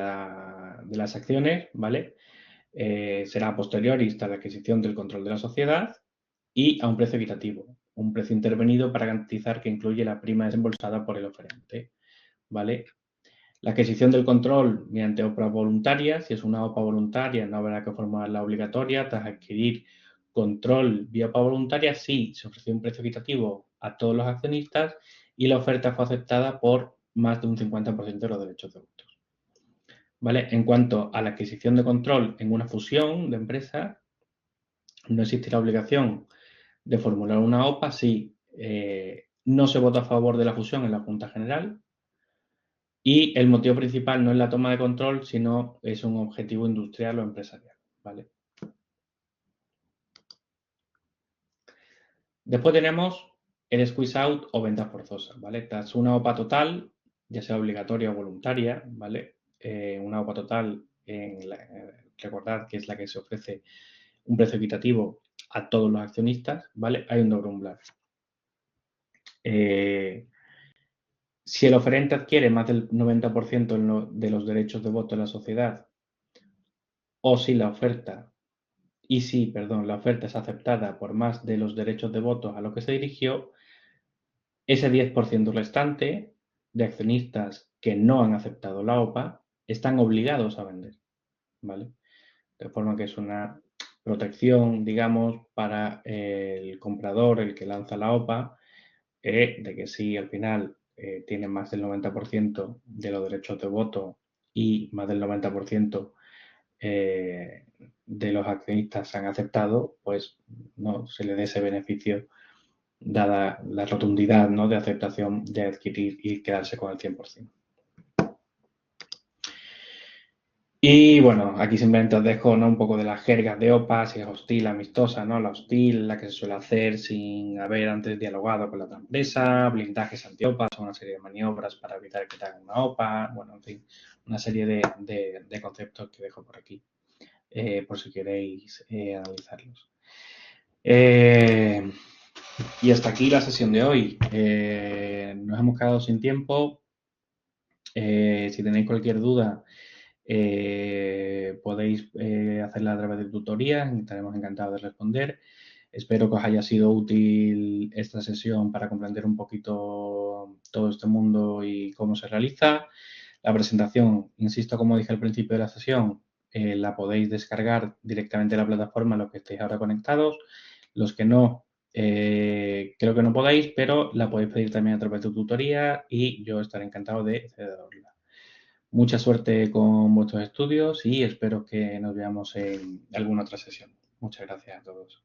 las acciones, ¿vale? Será a posteriori hasta la adquisición del control de la sociedad y a un precio equitativo, un precio intervenido para garantizar que incluye la prima desembolsada por el oferente, ¿vale? La adquisición del control mediante OPA voluntaria, si es una OPA voluntaria, no habrá que formularla obligatoria. Tras adquirir control vía OPA voluntaria, sí, se ofreció un precio equitativo a todos los accionistas y la oferta fue aceptada por más de un 50% de los derechos de voto. ¿Vale? En cuanto a la adquisición de control en una fusión de empresas, no existe la obligación de formular una OPA si no se vota a favor de la fusión en la Junta General y el motivo principal no es la toma de control, sino es un objetivo industrial o empresarial, ¿vale? Después tenemos el squeeze out o venta forzosa, ¿vale? Tras una OPA total, ya sea obligatoria o voluntaria, ¿vale? Una OPA total, recordad que es la que se ofrece un precio equitativo a todos los accionistas, ¿vale? Hay un doble umbral. Si el oferente adquiere más del 90% de los derechos de voto de la sociedad o si la oferta la oferta es aceptada por más de los derechos de voto a los que se dirigió, ese 10% restante de accionistas que no han aceptado la OPA están obligados a vender, ¿vale? De forma que es una protección, digamos, para el comprador, el que lanza la OPA, de que si al final tiene más del 90% de los derechos de voto y más del 90% de los accionistas han aceptado, pues no se le dé ese beneficio dada la rotundidad, ¿no?, de aceptación de adquirir y quedarse con el 100%. Y bueno, aquí simplemente os dejo, ¿no?, un poco de las jergas de OPA, si es hostil, amistosa, ¿no? La hostil, la que se suele hacer sin haber antes dialogado con la otra empresa, blindajes anti-OPA, son una serie de maniobras para evitar que te hagan una OPA, bueno, en fin, una serie de conceptos que dejo por aquí, por si queréis analizarlos. Y hasta aquí la sesión de hoy. Nos hemos quedado sin tiempo. Si tenéis cualquier duda, podéis hacerla a través de tutorías, estaremos encantados de responder. Espero que os haya sido útil esta sesión para comprender un poquito todo este mundo y cómo se realiza. La presentación, insisto, como dije al principio de la sesión, la podéis descargar directamente de la plataforma los que estéis ahora conectados. Los que no, creo que no podáis, pero la podéis pedir también a través de tutoría y yo estaré encantado de cederosla. Mucha suerte con vuestros estudios y espero que nos veamos en alguna otra sesión. Muchas gracias a todos.